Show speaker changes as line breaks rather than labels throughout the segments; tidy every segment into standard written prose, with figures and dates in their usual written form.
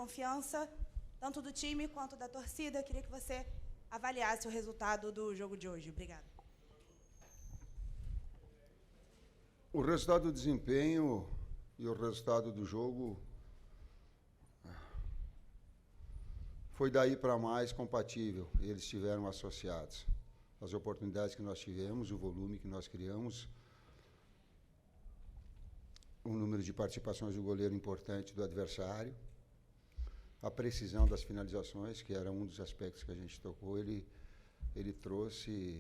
confiança, tanto do time quanto da torcida. Queria que você avaliasse o resultado do jogo de hoje. Obrigada.
O resultado do desempenho e o resultado do jogo foi daí para mais compatível. Eles estiveram associados. As oportunidades que nós tivemos, o volume que nós criamos, o número de participações do goleiro importante do adversário, a precisão das finalizações, que era um dos aspectos que a gente tocou, ele trouxe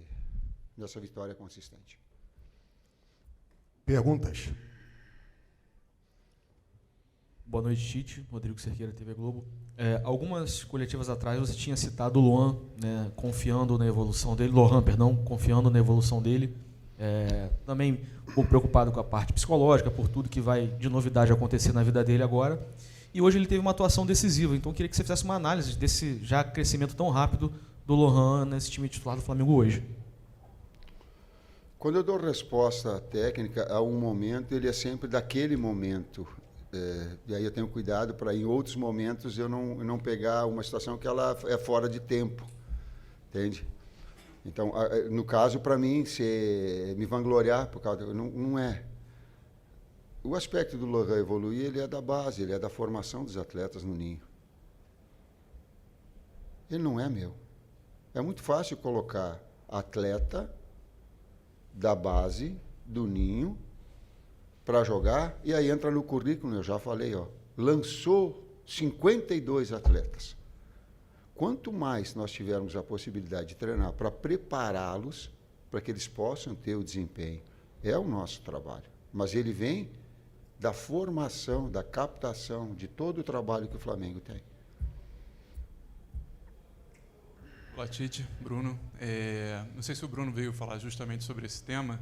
nessa vitória consistente.
Perguntas?
Boa noite, Tite. Rodrigo Cerqueira, TV Globo. Algumas coletivas atrás você tinha citado o Lohan, né, confiando na evolução dele, confiando na evolução dele. Também um pouco preocupado com a parte psicológica, por tudo que vai de novidade acontecer na vida dele agora. E hoje ele teve uma atuação decisiva, então eu queria que você fizesse uma análise desse já crescimento tão rápido do Lohan nesse time titular do Flamengo hoje.
Quando eu dou resposta técnica a um momento, ele é sempre daquele momento. E aí eu tenho cuidado para, em outros momentos, eu não pegar uma situação que ela é fora de tempo. Entende? Então, no caso, para mim, me vangloriar, por causa não é. O aspecto do Lohan evoluir, ele é da base, ele é da formação dos atletas no ninho. Ele não é meu. É muito fácil colocar atleta da base, do ninho, para jogar, e aí entra no currículo, eu já falei, lançou 52 atletas. Quanto mais nós tivermos a possibilidade de treinar para prepará-los, para que eles possam ter o desempenho, é o nosso trabalho. Mas ele vem da formação, da captação, de todo o trabalho que o Flamengo tem.
Olá, Tite, Bruno. Não sei se o Bruno veio falar justamente sobre esse tema.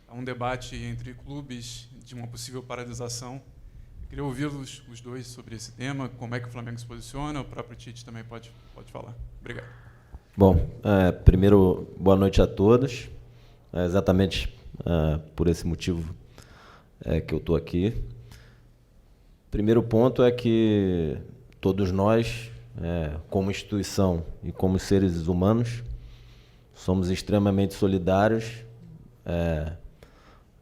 Há um debate entre clubes de uma possível paralisação. Eu queria ouvi-los os dois sobre esse tema, como é que o Flamengo se posiciona, o próprio Tite também pode falar. Obrigado.
Bom, primeiro, boa noite a todos. Exatamente por esse motivo que eu estou aqui. Primeiro ponto é que todos nós, como instituição e como seres humanos, somos extremamente solidários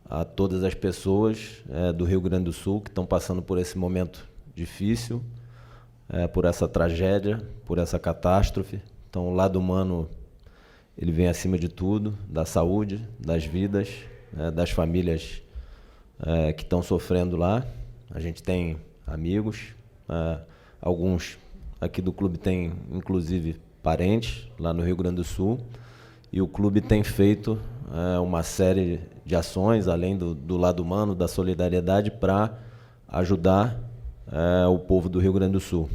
a todas as pessoas do Rio Grande do Sul que estão passando por esse momento difícil, por essa tragédia, por essa catástrofe. Então, o lado humano, ele vem acima de tudo, da saúde, das vidas, das famílias que estão sofrendo lá. A gente tem amigos, alguns aqui do clube têm, inclusive, parentes lá no Rio Grande do Sul, e o clube tem feito uma série de ações, além do lado humano, da solidariedade, para ajudar o povo do Rio Grande do Sul.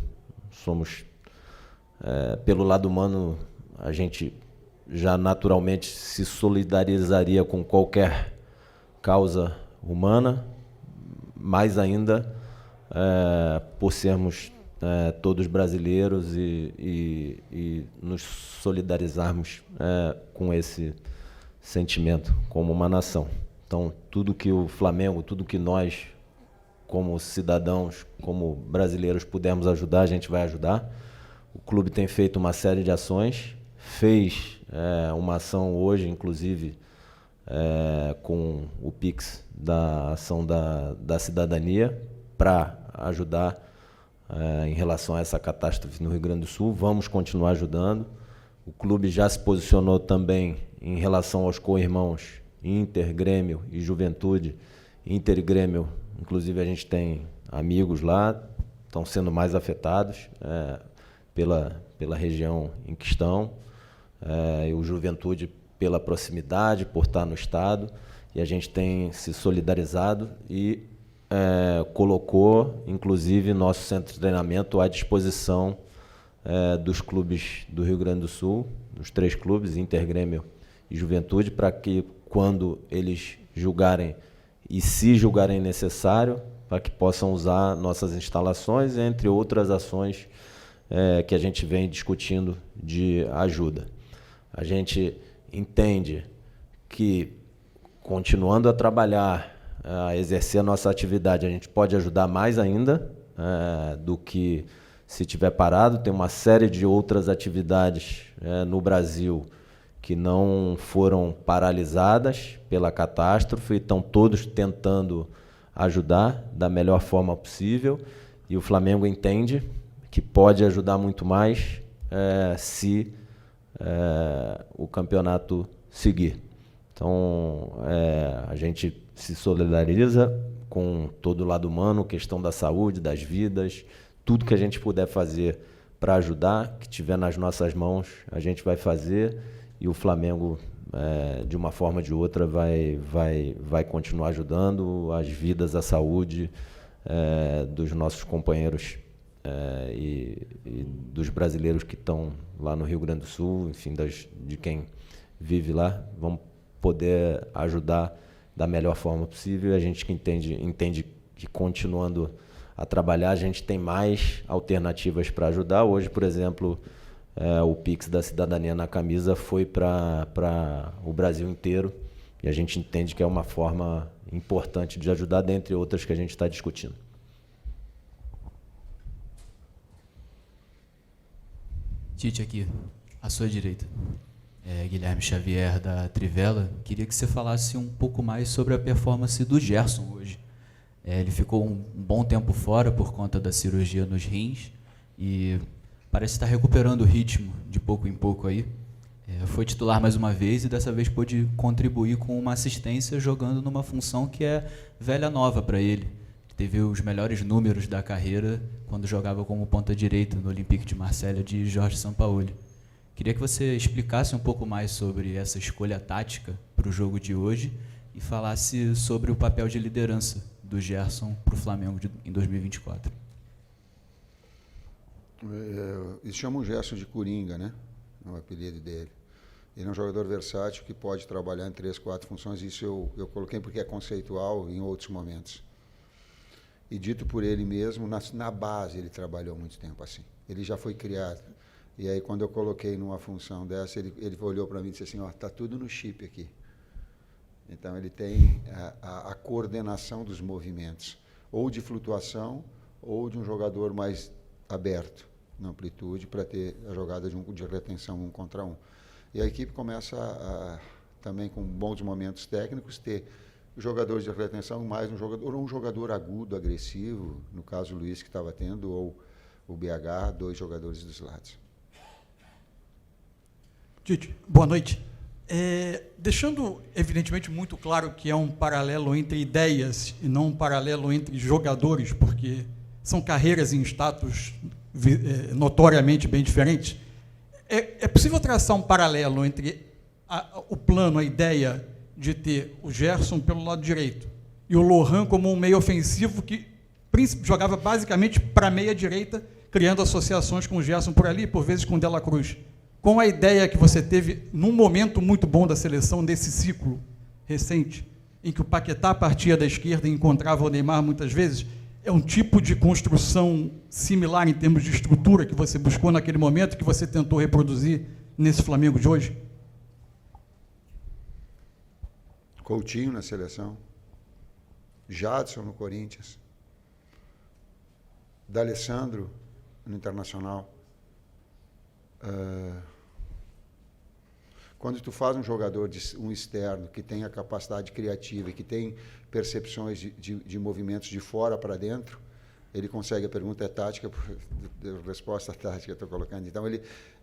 Pelo lado humano, a gente já naturalmente se solidarizaria com qualquer causa humana, mais ainda por sermos todos brasileiros e nos solidarizarmos com esse sentimento como uma nação. Então, tudo que o Flamengo, tudo que nós, como cidadãos, como brasileiros, pudermos ajudar, a gente vai ajudar. O clube tem feito uma série de ações, fez uma ação hoje, inclusive, com o Pix da ação da cidadania, para ajudar em relação a essa catástrofe no Rio Grande do Sul. Vamos continuar ajudando. O clube já se posicionou também em relação aos co-irmãos Inter, Grêmio e Juventude. Inter e Grêmio, inclusive, a gente tem amigos lá, estão sendo mais afetados pela região em que estão. E o Juventude pela proximidade, por estar no estado, e a gente tem se solidarizado e colocou, inclusive, nosso centro de treinamento à disposição dos clubes do Rio Grande do Sul, dos 3 clubes, Inter, Grêmio e Juventude, para que, quando eles julgarem e se julgarem necessário, para que possam usar nossas instalações, entre outras ações que a gente vem discutindo de ajuda. A gente entende que, continuando a trabalhar, a exercer a nossa atividade, a gente pode ajudar mais ainda, do que se tiver parado. Tem uma série de outras atividades no Brasil que não foram paralisadas pela catástrofe, e estão todos tentando ajudar da melhor forma possível, e o Flamengo entende que pode ajudar muito mais se o campeonato seguir. Então, a gente se solidariza com todo o lado humano, questão da saúde, das vidas, tudo que a gente puder fazer para ajudar, que tiver nas nossas mãos, a gente vai fazer, e o Flamengo, de uma forma ou de outra, vai continuar ajudando as vidas, a saúde dos nossos companheiros e dos brasileiros que estão lá no Rio Grande do Sul, enfim, de quem vive lá. Vamos poder ajudar da melhor forma possível. A gente que entende que, continuando a trabalhar, a gente tem mais alternativas para ajudar. Hoje, por exemplo, o Pix da Cidadania na Camisa foi para o Brasil inteiro, e a gente entende que é uma forma importante de ajudar, dentre outras que a gente está discutindo.
Tite, aqui, à sua direita. Guilherme Xavier, da Trivela. Queria que você falasse um pouco mais sobre a performance do Gerson hoje. Ele ficou um bom tempo fora por conta da cirurgia nos rins e parece estar recuperando o ritmo de pouco em pouco aí. Foi titular mais uma vez e dessa vez pôde contribuir com uma assistência, jogando numa função que é velha nova para ele. Teve os melhores números da carreira quando jogava como ponta-direita no Olympique de Marselha de Jorge Sampaoli. Queria que você explicasse um pouco mais sobre essa escolha tática para o jogo de hoje e falasse sobre o papel de liderança do Gerson para o Flamengo em 2024.
Eles chamam o Gerson de Coringa, né? É o apelido dele. Ele é um jogador versátil que pode trabalhar em 3, 4 funções. Isso eu coloquei porque é conceitual em outros momentos. E dito por ele mesmo, na base ele trabalhou muito tempo assim. Ele já foi criado. E aí, quando eu coloquei numa função dessa, ele olhou para mim e disse assim, está tudo no chip aqui. Então, ele tem a coordenação dos movimentos, ou de flutuação, ou de um jogador mais aberto na amplitude, para ter a jogada de retenção 1 contra 1. E a equipe começa também, com bons momentos técnicos, ter jogadores de retenção, mais um jogador agudo, agressivo, no caso o Luiz que estava tendo, ou o BH, 2 jogadores dos lados.
Tite, boa noite. Deixando evidentemente muito claro que é um paralelo entre ideias e não um paralelo entre jogadores, porque são carreiras em status notoriamente bem diferentes, é possível traçar um paralelo entre o plano, a ideia de ter o Gerson pelo lado direito e o Lohan como um meio ofensivo que jogava basicamente para a meia-direita, criando associações com o Gerson por ali, por vezes com o Dela Cruz. Com a ideia que você teve num momento muito bom da seleção, desse ciclo recente, em que o Paquetá partia da esquerda e encontrava o Neymar muitas vezes, é um tipo de construção similar em termos de estrutura que você buscou naquele momento, que você tentou reproduzir nesse Flamengo de hoje?
Coutinho na seleção, Jadson no Corinthians, D'Alessandro no Internacional. Quando tu faz um jogador, um externo, que tem a capacidade criativa e que tem percepções de movimentos de fora para dentro, ele consegue. A pergunta é tática, a resposta tática eu estou colocando. Então,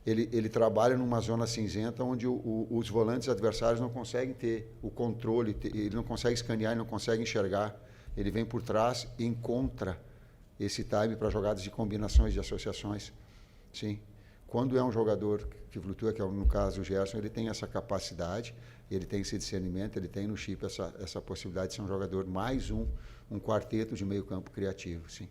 ele trabalha numa zona cinzenta onde os volantes adversários não conseguem ter o controle, ele não consegue escanear, ele não consegue enxergar. Ele vem por trás e encontra esse time para jogadas de combinações, de associações. Sim. Quando é um jogador que flutua, que é no caso o Gerson, ele tem essa capacidade, ele tem esse discernimento, ele tem no chip essa possibilidade de ser um jogador mais um quarteto de meio campo criativo, sim.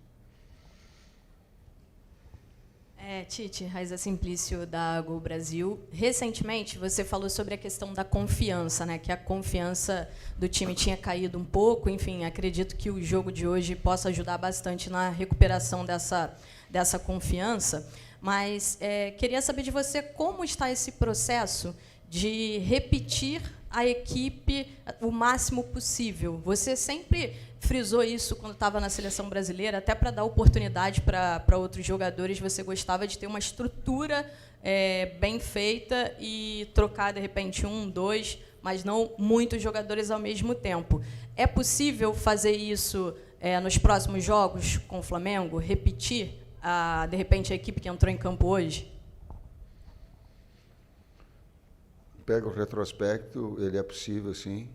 Tite, Raiza Simplício, da Gol Brasil. Recentemente, você falou sobre a questão da confiança, né? Que a confiança do time tinha caído um pouco. Enfim, acredito que o jogo de hoje possa ajudar bastante na recuperação dessa confiança. Mas queria saber de você como está esse processo de repetir a equipe o máximo possível. Você sempre frisou isso quando estava na seleção brasileira, até para dar oportunidade para outros jogadores. Você gostava de ter uma estrutura bem feita e trocar, de repente, 1, 2, mas não muitos jogadores ao mesmo tempo. É possível fazer isso nos próximos jogos com o Flamengo? Repetir, de repente, a equipe que entrou em campo hoje?
Pega o retrospecto, ele é possível, sim.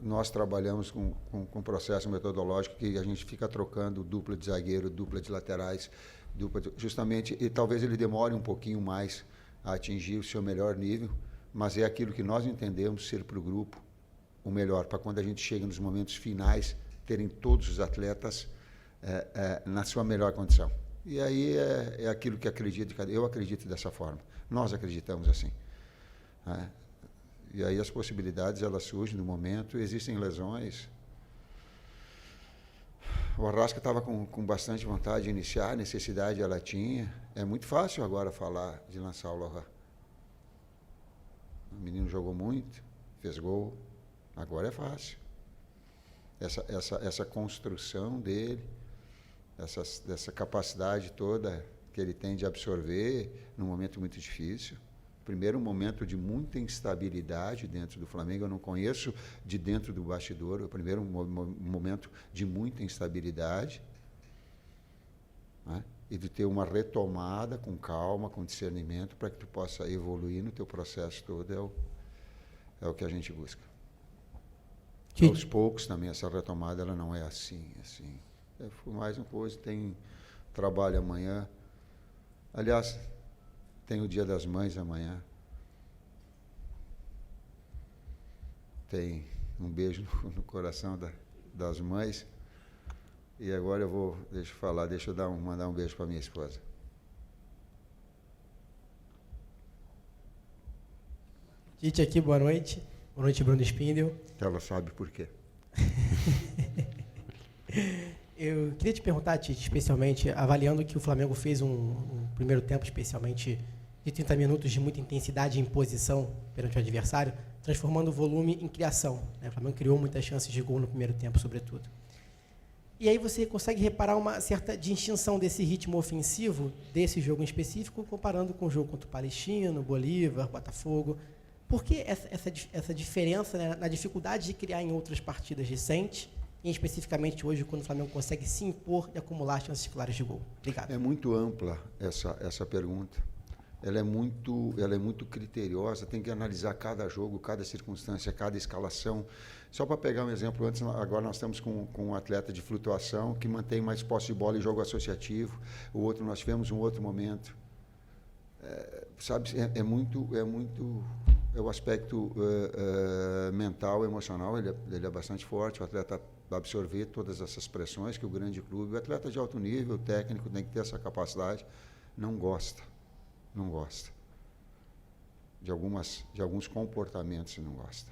Nós trabalhamos com um processo metodológico que a gente fica trocando dupla de zagueiro, dupla de laterais, justamente, e talvez ele demore um pouquinho mais a atingir o seu melhor nível, mas é aquilo que nós entendemos ser para o grupo o melhor, para quando a gente chega nos momentos finais, terem todos os atletas na sua melhor condição. E aí é aquilo que eu acredito dessa forma, nós acreditamos assim. E aí as possibilidades, elas surgem no momento, existem lesões. O Arrasca estava com bastante vontade de iniciar, a necessidade ela tinha. É muito fácil agora falar de lançar o Lohan. O menino jogou muito, fez gol, agora é fácil. Essa construção dele, dessa capacidade toda que ele tem de absorver num momento muito difícil. Primeiro, um momento de muita instabilidade dentro do Flamengo. Eu não conheço de dentro do bastidor. O primeiro momento de muita instabilidade, né? E de ter uma retomada com calma, com discernimento, para que tu possa evoluir no teu processo todo. É o que a gente busca. Aos poucos também, essa retomada ela não é assim. Foi mais uma coisa, tem trabalho amanhã. Aliás, tem o Dia das Mães amanhã. Tem um beijo no coração das mães. E agora deixa eu mandar um beijo para minha esposa.
Tite aqui, boa noite. Boa noite, Bruno Spindel.
Ela sabe por quê.
Eu queria te perguntar, Tite, especialmente, avaliando que o Flamengo fez um primeiro tempo, especialmente de 30 minutos de muita intensidade e imposição perante o adversário, transformando o volume em criação, né? O Flamengo criou muitas chances de gol no primeiro tempo, sobretudo. E aí você consegue reparar uma certa distinção desse ritmo ofensivo, desse jogo em específico, comparando com o jogo contra o Palestino, Bolívar, Botafogo. Por que essa diferença, né, na dificuldade de criar em outras partidas recentes, e especificamente hoje, quando o Flamengo consegue se impor e acumular chances claras de gol? Obrigado.
É muito ampla essa pergunta. Ela é muito criteriosa, tem que analisar cada jogo, cada circunstância, cada escalação. Só para pegar um exemplo, agora nós estamos com um atleta de flutuação que mantém mais posse de bola em jogo associativo. O outro, nós tivemos um outro momento. É o aspecto mental, emocional, ele é bastante forte. O atleta absorver todas essas pressões que o grande clube, o atleta de alto nível, técnico, tem que ter essa capacidade. Não gosta de alguns comportamentos, não gosta.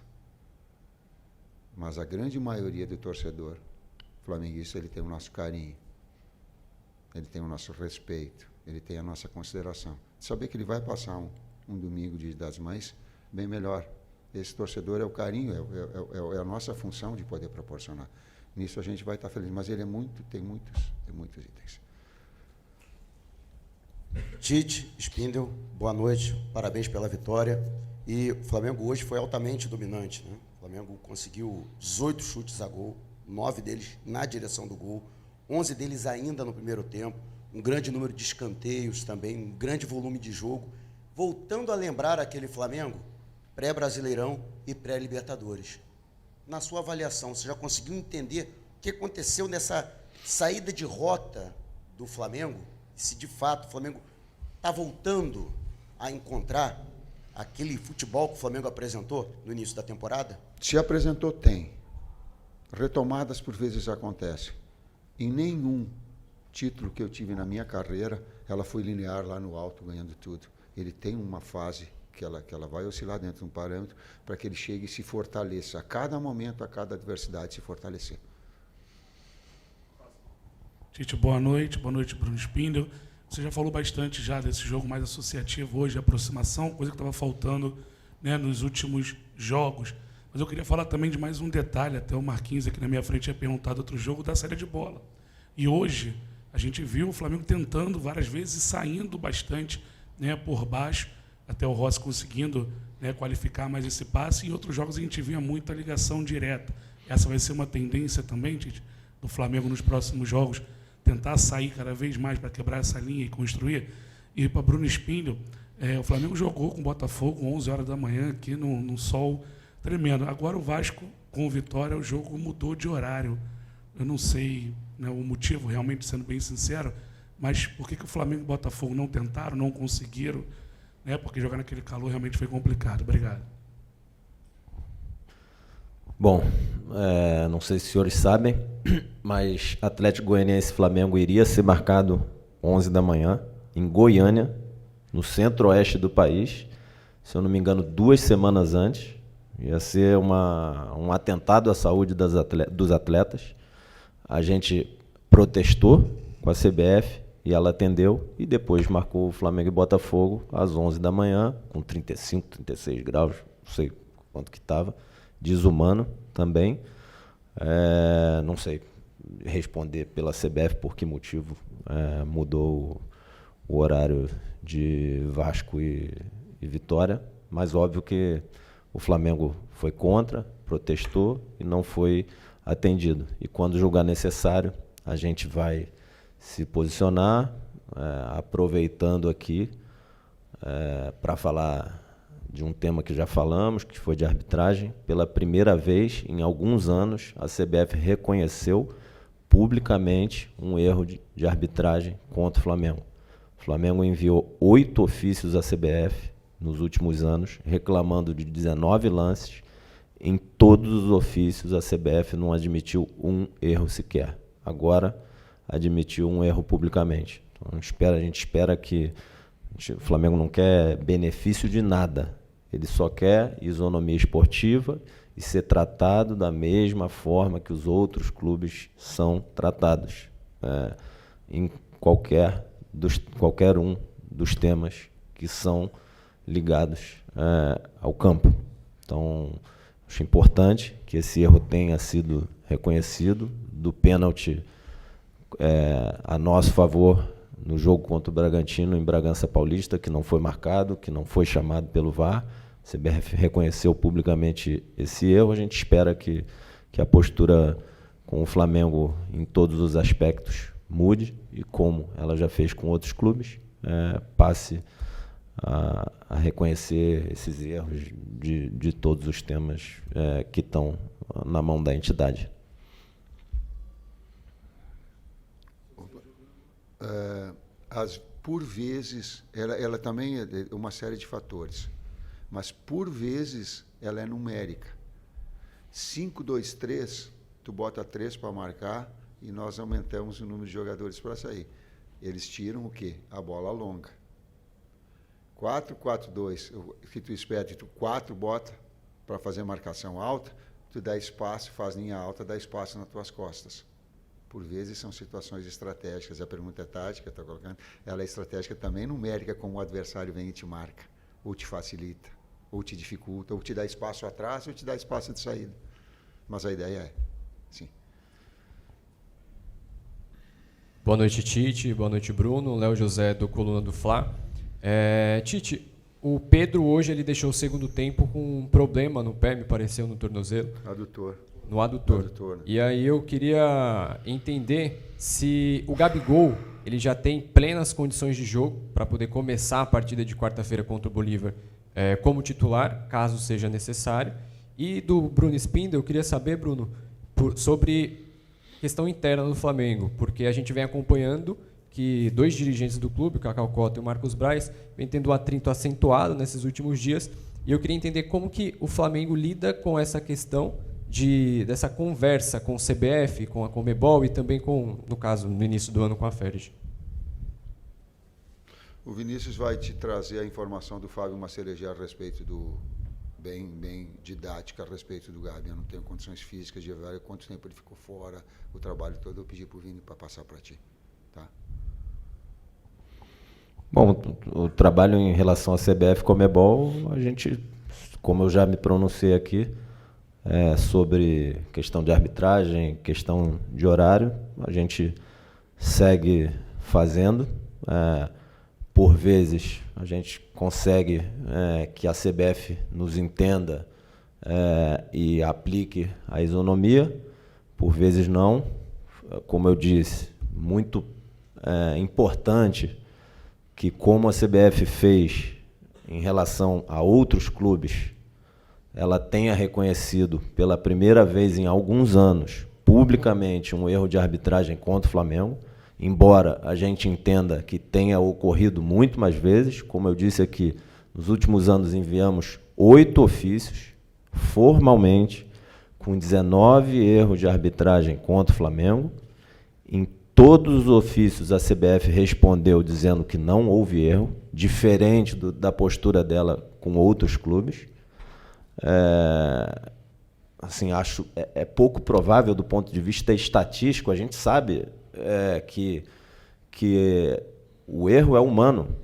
Mas a grande maioria do torcedor flamenguista, ele tem o nosso carinho, ele tem o nosso respeito, ele tem a nossa consideração. Saber que ele vai passar um domingo das Mães bem melhor. Esse torcedor é o carinho, é a nossa função de poder proporcionar. Nisso a gente vai estar feliz, mas ele tem muitos itens.
Tite, Spindel, boa noite, parabéns pela vitória. E o Flamengo hoje foi altamente dominante, né? O Flamengo conseguiu 18 chutes a gol, 9 deles na direção do gol, 11 deles ainda no primeiro tempo, um grande número de escanteios também, um grande volume de jogo. Voltando a lembrar aquele Flamengo pré-Brasileirão e pré-Libertadores. Na sua avaliação, você já conseguiu entender o que aconteceu nessa saída de rota do Flamengo? Se de fato o Flamengo está voltando a encontrar aquele futebol que o Flamengo apresentou no início da temporada?
Se apresentou, tem. Retomadas por vezes acontecem. Em nenhum título que eu tive na minha carreira, ela foi linear lá no alto, ganhando tudo. Ele tem uma fase que ela vai oscilar dentro de um parâmetro para que ele chegue e se fortaleça. A cada momento, a cada adversidade, se fortalecer.
Tite, boa noite, Bruno Spindel. Você já falou bastante já desse jogo mais associativo hoje, aproximação, coisa que estava faltando, né, nos últimos jogos. Mas eu queria falar também de mais um detalhe, até o Marquinhos aqui na minha frente tinha perguntado outro jogo da saída de bola. E hoje a gente viu o Flamengo tentando várias vezes e saindo bastante, né, por baixo, até o Rossi conseguindo, né, qualificar mais esse passe, e em outros jogos a gente via muita ligação direta. Essa vai ser uma tendência também, Tite, do Flamengo nos próximos jogos, tentar sair cada vez mais para quebrar essa linha e construir. E para Bruno Spindel, o Flamengo jogou com o Botafogo 11 horas da manhã aqui num sol tremendo. Agora o Vasco, com o Vitória, o jogo mudou de horário. Eu não sei, né, o motivo, realmente, sendo bem sincero, mas por que o Flamengo e o Botafogo não tentaram, não conseguiram? Né, porque jogar naquele calor realmente foi complicado. Obrigado.
Bom, não sei se os senhores sabem, mas Atlético Goianiense e Flamengo iria ser marcado 11 da manhã, em Goiânia, no centro-oeste do país, se eu não me engano, 2 semanas antes. Ia ser um atentado à saúde dos atletas. A gente protestou com a CBF e ela atendeu, e depois marcou o Flamengo e Botafogo às 11 da manhã, com 35, 36 graus, não sei quanto que estava, desumano também. Não sei responder pela CBF por que motivo mudou o horário de Vasco e Vitória, mas óbvio que o Flamengo foi contra, protestou e não foi atendido. E quando julgar necessário, a gente vai se posicionar, aproveitando aqui para falar de um tema que já falamos, que foi de arbitragem. Pela primeira vez em alguns anos, a CBF reconheceu publicamente um erro de arbitragem contra o Flamengo. O Flamengo enviou 8 ofícios à CBF nos últimos anos, reclamando de 19 lances. Em todos os ofícios, a CBF não admitiu um erro sequer. Agora, admitiu um erro publicamente. Então, a gente espera que... O Flamengo não quer benefício de nada. Ele só quer isonomia esportiva e ser tratado da mesma forma que os outros clubes são tratados, em qualquer um dos temas que são ligados ao campo. Então, acho importante que esse erro tenha sido reconhecido. Do pênalti a nosso favor no jogo contra o Bragantino, em Bragança Paulista, que não foi marcado, que não foi chamado pelo VAR. A CBF reconheceu publicamente esse erro. A gente espera que a postura com o Flamengo em todos os aspectos mude, e como ela já fez com outros clubes, passe a reconhecer esses erros de todos os temas que estão na mão da entidade.
Por vezes, ela também é uma série de fatores, mas por vezes ela é numérica. 5, 2, 3, tu bota 3 para marcar e nós aumentamos o número de jogadores para sair. Eles tiram o quê? A bola longa. 4, 4, 2, que tu espera, tu 4 bota para fazer marcação alta, tu dá espaço, faz linha alta, dá espaço nas tuas costas. Por vezes são situações estratégicas. A pergunta é tática, está colocando. Ela é estratégica também, numérica, como o adversário vem e te marca, ou te facilita, ou te dificulta, ou te dá espaço atrás, ou te dá espaço de saída. Mas a ideia é, sim.
Boa noite, Tite. Boa noite, Bruno. Léo José, do Coluna do Fla. Tite, o Pedro hoje ele deixou o segundo tempo com um problema no pé, me pareceu, no tornozelo.
Adutor.
No adutor.
Né?
E aí eu queria entender se o Gabigol ele já tem plenas condições de jogo para poder começar a partida de quarta-feira contra o Bolívar como titular, caso seja necessário. E do Bruno Spindel, eu queria saber, Bruno, sobre questão interna do Flamengo, porque a gente vem acompanhando que 2 dirigentes do clube, o Cacau Cota e o Marcos Braz, vem tendo um atrito acentuado nesses últimos dias, e eu queria entender como que o Flamengo lida com essa questão dessa conversa com o CBF, com a Conmebol e também com, no caso, no início do ano, com a Ferdi.
O Vinícius vai te trazer a informação do Fábio Maceleger a respeito do... Bem didática a respeito do Gabi. Eu não tenho condições físicas de ver quanto tempo ele ficou fora, o trabalho todo. Eu pedi para o Vini para passar para ti. Tá?
Bom, o trabalho em relação à CBF e Conmebol, a gente, como eu já me pronunciei aqui, sobre questão de arbitragem, questão de horário, a gente segue fazendo. Por vezes, a gente consegue que a CBF nos entenda e aplique a isonomia, por vezes não. Como eu disse, muito importante que, como a CBF fez em relação a outros clubes, ela tenha reconhecido pela primeira vez em alguns anos, publicamente, um erro de arbitragem contra o Flamengo, embora a gente entenda que tenha ocorrido muito mais vezes. Como eu disse aqui, nos últimos anos enviamos 8 ofícios, formalmente, com 19 erros de arbitragem contra o Flamengo. Em todos os ofícios, a CBF respondeu dizendo que não houve erro, diferente da postura dela com outros clubes. Assim, acho pouco provável do ponto de vista estatístico. A gente sabe que o erro é humano,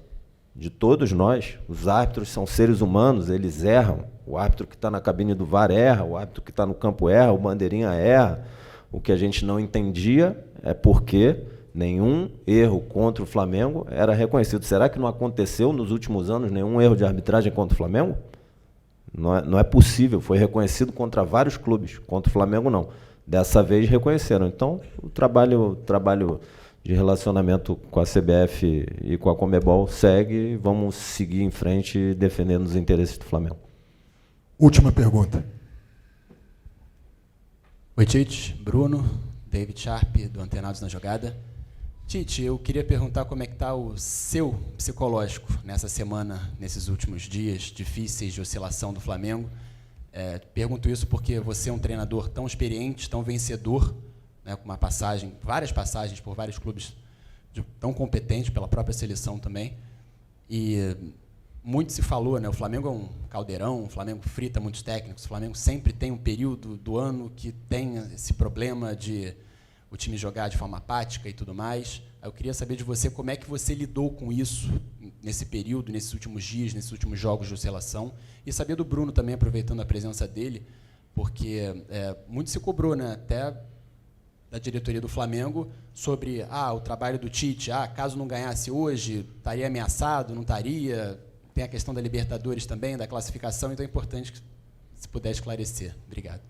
de todos nós. Os árbitros são seres humanos, eles erram. O árbitro que está na cabine do VAR erra, o árbitro que está no campo erra, o bandeirinha erra. O que a gente não entendia é porque nenhum erro contra o Flamengo era reconhecido. Será que não aconteceu nos últimos anos nenhum erro de arbitragem contra o Flamengo? Não é possível. Foi reconhecido contra vários clubes, contra o Flamengo não. Dessa vez reconheceram. Então, o trabalho de relacionamento com a CBF e com a Conmebol segue. Vamos seguir em frente defendendo os interesses do Flamengo.
Última pergunta.
Oi, Tite, Bruno, David Sharp, do Antenados na Jogada. Tite, eu queria perguntar como é que está o seu psicológico nessa semana, nesses últimos dias difíceis de oscilação do Flamengo. Pergunto isso porque você é um treinador tão experiente, tão vencedor, né, com várias passagens por vários clubes tão competente, pela própria seleção também. E muito se falou, né, o Flamengo é um caldeirão, o Flamengo frita muitos técnicos, o Flamengo sempre tem um período do ano que tem esse problema de o time jogar de forma apática e tudo mais. Eu queria saber de você como é que você lidou com isso nesse período, nesses últimos dias, nesses últimos jogos de oscilação, e saber do Bruno também, aproveitando a presença dele, porque muito se cobrou, né, até da diretoria do Flamengo sobre o trabalho do Tite, caso não ganhasse hoje, estaria ameaçado, não estaria. Tem a questão da Libertadores também, da classificação, então é importante que se puder esclarecer. Obrigado.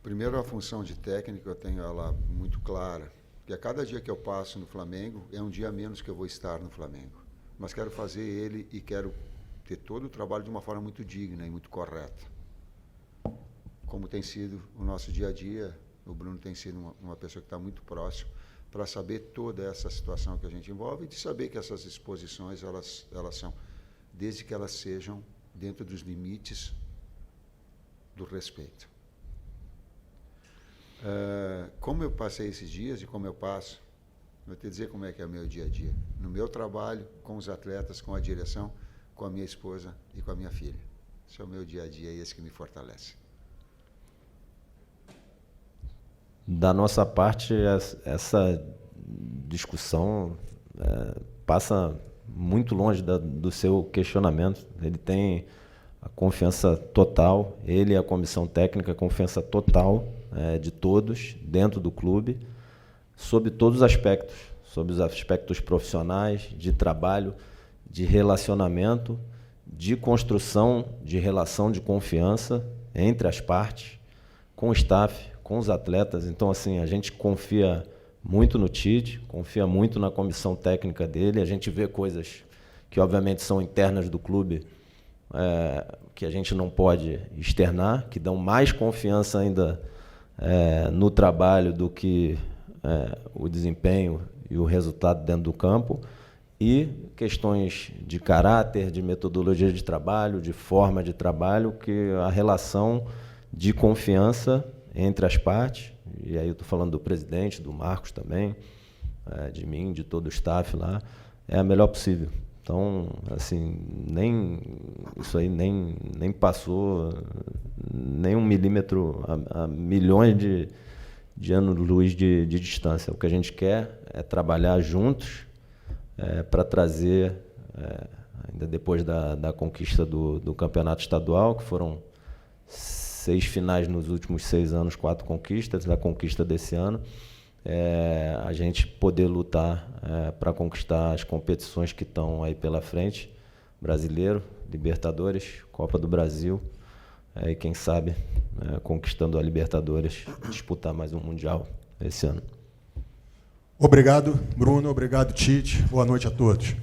Primeiro, a função de técnico, eu tenho ela muito clara, que a cada dia que eu passo no Flamengo, é um dia a menos que eu vou estar no Flamengo. Mas quero fazer ele e quero ter todo o trabalho de uma forma muito digna e muito correta. Como tem sido o nosso dia a dia, o Bruno tem sido uma pessoa que está muito próximo para saber toda essa situação que a gente envolve e de saber que essas exposições, elas são, desde que elas sejam dentro dos limites do respeito. Como eu passei esses dias e como eu passo, vou te dizer como é que é o meu dia a dia. No meu trabalho, com os atletas, com a direção, com a minha esposa e com a minha filha. Esse é o meu dia a dia e esse que me fortalece.
Da nossa parte, essa discussão passa muito longe do seu questionamento. Ele tem a confiança total, ele e a comissão técnica, a confiança total de todos dentro do clube, sob todos os aspectos, sobre os aspectos profissionais, de trabalho, de relacionamento, de construção de relação de confiança entre as partes, com o staff, com os atletas. Então, assim, a gente confia muito no Tite, confia muito na comissão técnica dele. A gente vê coisas que, obviamente, são internas do clube, que a gente não pode externar, que dão mais confiança ainda no trabalho do que o desempenho e o resultado dentro do campo, e questões de caráter, de metodologia de trabalho, de forma de trabalho, que a relação de confiança entre as partes, e aí eu estou falando do presidente, do Marcos também, de mim, de todo o staff lá, é a melhor possível. Então, assim, isso aí nem passou nem 1 milímetro a milhões de anos-luz de distância. O que a gente quer é trabalhar juntos para trazer, ainda depois da conquista do campeonato estadual, que foram 6 finais nos últimos 6 anos, 4 conquistas, a conquista desse ano. A gente poder lutar para conquistar as competições que estão aí pela frente, Brasileiro, Libertadores, Copa do Brasil, e quem sabe, conquistando a Libertadores, disputar mais um Mundial esse ano.
Obrigado, Bruno. Obrigado, Tite. Boa noite a todos.